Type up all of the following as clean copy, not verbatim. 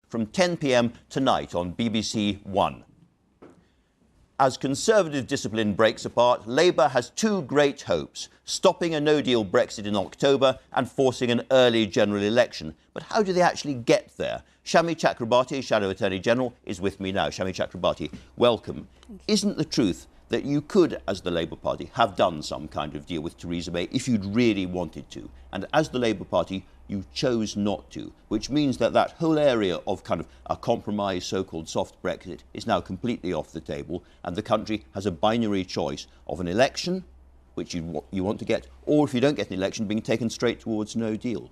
from 10 p.m. tonight on BBC One. As Conservative discipline breaks apart, Labour has two great hopes: stopping a no-deal Brexit in October and forcing an early general election. But how do they actually get there? Shami Chakrabatri, Shadow Attorney General, is with me now. Shami Chakrabatri, welcome. Isn't the truth that you could, as the Labour Party, have done some kind of deal with Theresa May if you'd really wanted to? And as the Labour Party, you chose not to, which means that that whole area of kind of a compromise, so-called soft Brexit, is now completely off the table, and the country has a binary choice of an election, which you want to get, or if you don't get an election, being taken straight towards no deal.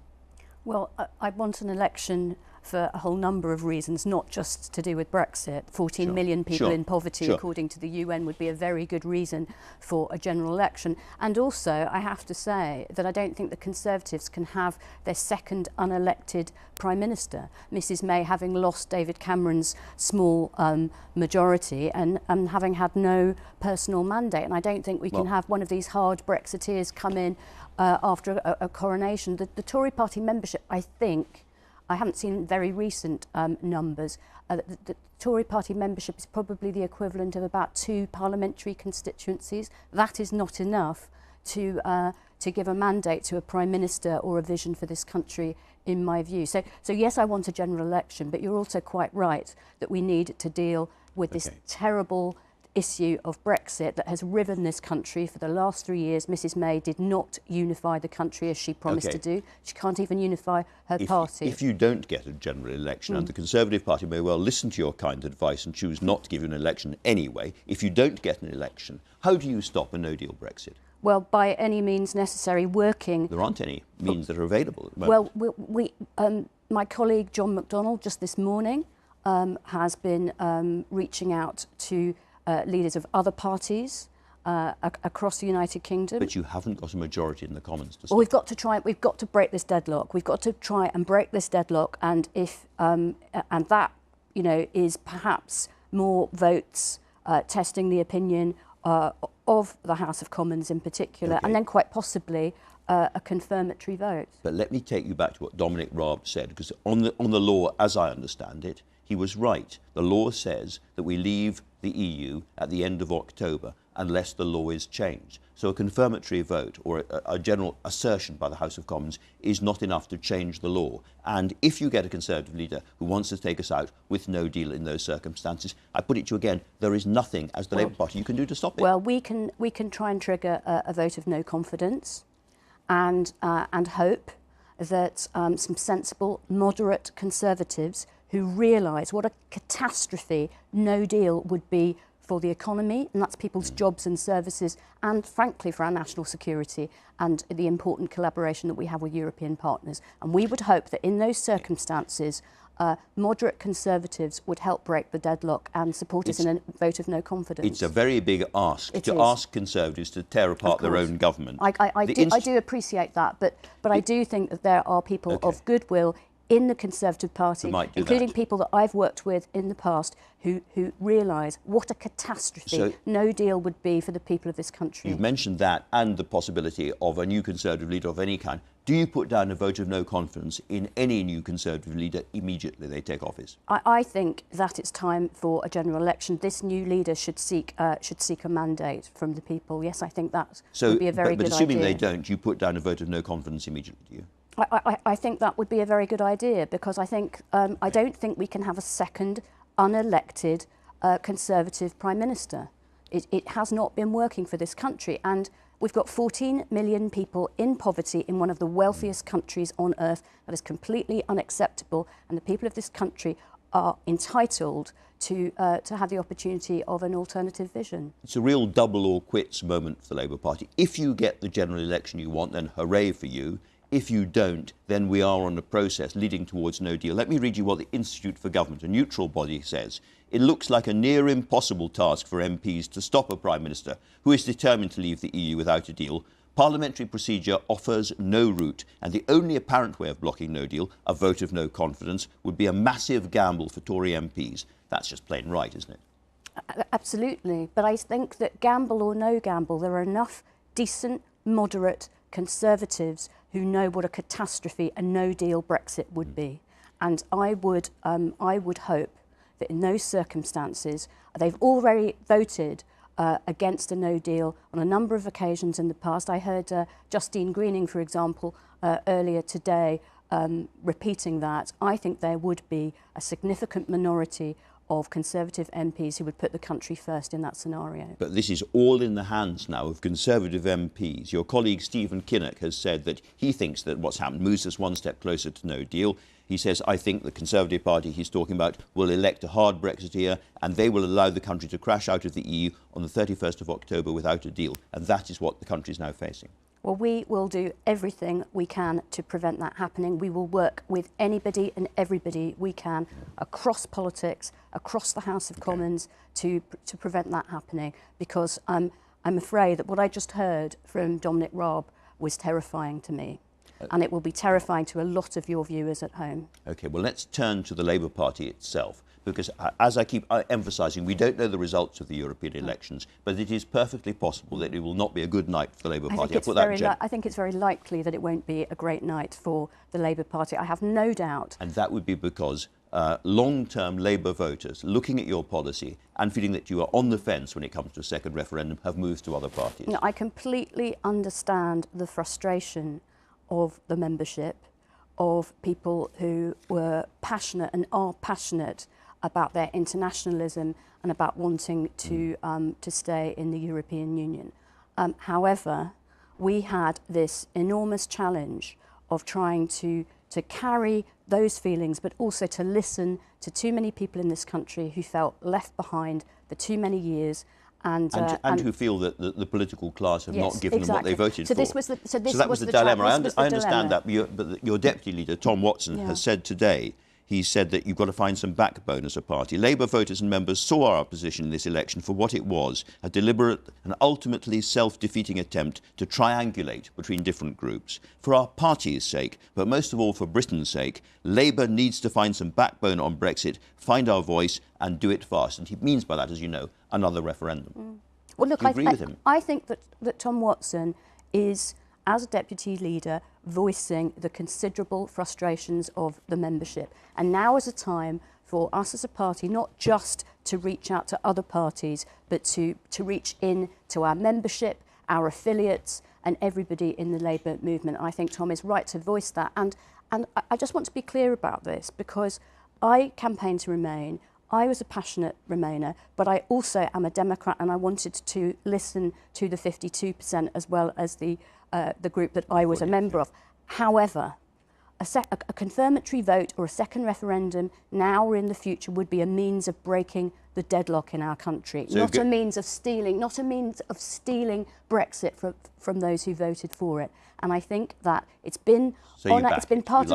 Well, I want an election for a whole number of reasons, not just to do with Brexit. 14 million people in poverty, according to the UN, would be a very good reason for a general election. And also, I have to say that I don't think the Conservatives can have their second unelected Prime Minister. Mrs May having lost David Cameron's small majority and having had no personal mandate. And I don't think we can have one of these hard Brexiteers come in after a coronation. The Tory party membership, I think, I haven't seen very recent numbers. The Tory party membership is probably the equivalent of about 2 parliamentary constituencies. That is not enough to give a mandate to a Prime Minister or a vision for this country, in my view. So yes, I want a general election, but you're also quite right that we need to deal with this terrible issue of Brexit that has riven this country for the last 3 years. Mrs May did not unify the country as she promised to do. She can't even unify her party. If you don't get a general election, and the Conservative Party may well listen to your kind advice and choose not to give you an election anyway, if you don't get an election, how do you stop a no-deal Brexit? Well, by any means necessary, working... There aren't any means that are available at the moment. Well, my colleague John McDonnell just this morning has been reaching out to leaders of other parties across the United Kingdom. But you haven't got a majority in the Commons to stop. Well, we've got to try. We've got to break this deadlock. We've got to try and break this deadlock. And if and that, you know, is perhaps more votes testing the opinion of the House of Commons in particular, and then quite possibly a confirmatory vote. But let me take you back to what Dominic Raab said, because on the law, as I understand it, he was right. The law says that we leave the EU at the end of October unless the law is changed. So a confirmatory vote or a general assertion by the House of Commons is not enough to change the law. And if you get a Conservative leader who wants to take us out with no deal in those circumstances, I put it to you again, there is nothing as the Labour Party you can do to stop it. Well, we can try and trigger a vote of no confidence and hope that some sensible, moderate Conservatives who realise what a catastrophe no deal would be for the economy, and that's people's jobs and services, and frankly for our national security and the important collaboration that we have with European partners. And we would hope that in those circumstances, moderate Conservatives would help break the deadlock and support us in a vote of no confidence. It's a very big ask to ask Conservatives to tear apart their own government. I do appreciate that, but I do think that there are people of goodwill in the Conservative Party, including people that I've worked with in the past, who realise what a catastrophe no deal would be for the people of this country. You've mentioned that and the possibility of a new Conservative leader of any kind. Do you put down a vote of no confidence in any new Conservative leader immediately they take office? I think that it's time for a general election. This new leader should seek a mandate from the people. Yes, I think that would be a very good idea. But assuming they don't, you put down a vote of no confidence immediately, do you? I think that would be a very good idea, because I think I don't think we can have a second unelected Conservative Prime Minister. It has not been working for this country, and we've got 14 million people in poverty in one of the wealthiest countries on earth. That is completely unacceptable, and the people of this country are entitled to have the opportunity of an alternative vision. It's a real double or quits moment for the Labour Party. If you get the general election you want, then hooray for you. If you don't, then we are on a process leading towards no deal. Let me read you what the Institute for Government, a neutral body, says. It looks like a near impossible task for MPs to stop a Prime Minister who is determined to leave the EU without a deal. Parliamentary procedure offers no route, and the only apparent way of blocking no deal, a vote of no confidence, would be a massive gamble for Tory MPs. That's just plain right, isn't it? Absolutely. But I think that gamble or no gamble, there are enough decent, moderate Conservatives who know what a catastrophe a no-deal Brexit would be. And I would hope that in those circumstances, they've already voted against a no deal on a number of occasions in the past. I heard Justine Greening, for example, earlier today repeating that. I think there would be a significant minority of Conservative MPs who would put the country first in that scenario. But this is all in the hands now of Conservative MPs. Your colleague Stephen Kinnock has said that he thinks that what's happened moves us one step closer to no deal. He says, I think the Conservative Party he's talking about will elect a hard Brexiteer and they will allow the country to crash out of the EU on the 31st of October without a deal. And that is what the country is now facing. Well, we will do everything we can to prevent that happening. We will work with anybody and everybody we can across politics, across the House of Commons to prevent that happening, because I'm afraid that what I just heard from Dominic Raab was terrifying to me. And it will be terrifying to a lot of your viewers at home. OK, well, let's turn to the Labour Party itself, because as I keep emphasising, we don't know the results of the European elections, but it is perfectly possible that it will not be a good night for the Labour Party. I think it's very likely that it won't be a great night for the Labour Party. I have no doubt. And that would be because long-term Labour voters, looking at your policy and feeling that you are on the fence when it comes to a second referendum, have moved to other parties. No, I completely understand the frustration of the membership, of people who were passionate and are passionate about their internationalism and about wanting to stay in the European Union. However, we had this enormous challenge of trying to carry those feelings, but also to listen to too many people in this country who felt left behind for too many years. And who feel that the political class have not given them what they voted for. So that was the dilemma. I understand that, but your deputy leader, Tom Watson, has said today, he said that you've got to find some backbone as a party. Labour voters and members saw our opposition in this election for what it was, a deliberate and ultimately self-defeating attempt to triangulate between different groups. For our party's sake, but most of all for Britain's sake, Labour needs to find some backbone on Brexit, find our voice and do it fast. And he means by that, as you know, another referendum. Well, look, do you agree with him? I think that Tom Watson is, as a deputy leader, voicing the considerable frustrations of the membership. And now is a time for us as a party not just to reach out to other parties, but to reach in to our membership, our affiliates, and everybody in the Labour movement. I think Tom is right to voice that. And I just want to be clear about this, because I campaigned to Remain. I was a passionate Remainer, but I also am a Democrat, and I wanted to listen to the 52% as well as the group that I was a member of. However, a confirmatory vote or a second referendum now or in the future would be a means of breaking the deadlock in our country, not a means of stealing Brexit from those who voted for it. And I think that it's been part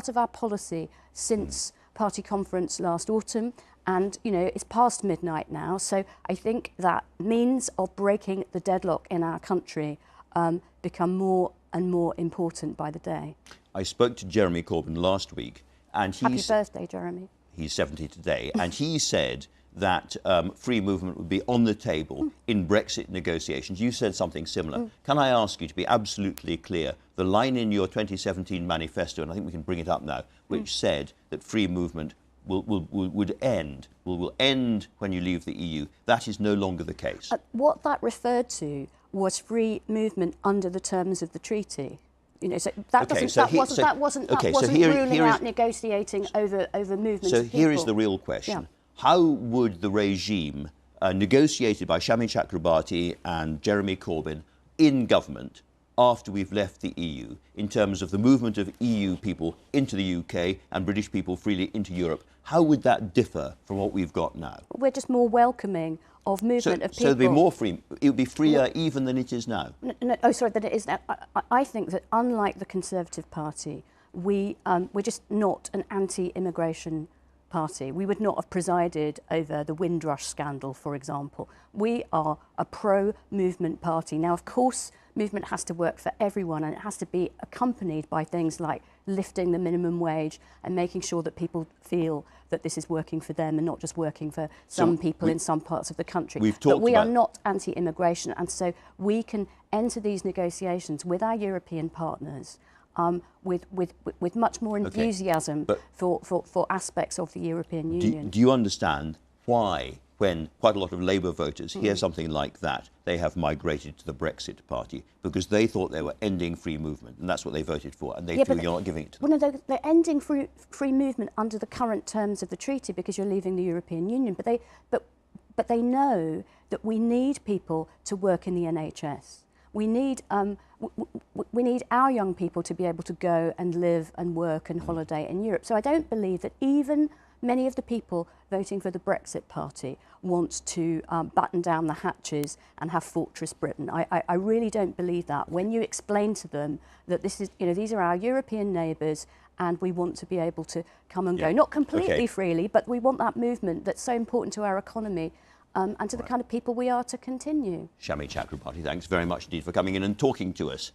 of our policy since party conference last autumn, and it's past midnight now. So I think that means of breaking the deadlock in our country become more and more important by the day. I spoke to Jeremy Corbyn last week, and happy birthday, Jeremy. He's 70 today, and he said that free movement would be on the table in Brexit negotiations. You said something similar. Can I ask you to be absolutely clear? The line in your 2017 manifesto, and I think we can bring it up now, which said that free movement will end when you leave the EU. That is no longer the case. What that referred to was free movement under the terms of the treaty. So that wasn't ruling out negotiating over movements. So here is the real question. How would the regime negotiated by Shami Chakrabarti and Jeremy Corbyn in government after we've left the EU, in terms of the movement of EU people into the UK and British people freely into Europe, how would that differ from what we've got now? We're just more welcoming of movement of people. So it'd be more free. It would be freer even than it is now. Than it is now. I think that unlike the Conservative Party, we're just not an anti-immigration party. We would not have presided over the Windrush scandal, for example. We are a pro-movement party. Now, of course, movement has to work for everyone, and it has to be accompanied by things like lifting the minimum wage and making sure that people feel that this is working for them and not just working for some people in some parts of the country. But we are not anti-immigration, and so we can enter these negotiations with our European partners with much more enthusiasm for aspects of the European Union. Do you understand why, when quite a lot of Labour voters hear something like that, they have migrated to the Brexit Party? Because they thought they were ending free movement, and that's what they voted for, and they feel you're not giving it to them. Well, no, they're ending free movement under the current terms of the treaty because you're leaving the European Union. But they know that we need people to work in the NHS. We need our young people to be able to go and live and work and holiday in Europe. So I don't believe that even many of the people voting for the Brexit Party want to batten down the hatches and have Fortress Britain. I really don't believe that. When you explain to them that this is, these are our European neighbours and we want to be able to come and go, not completely freely, but we want that movement that's so important to our economy and to the kind of people we are to continue. Shami Chakrabarti, thanks very much indeed for coming in and talking to us.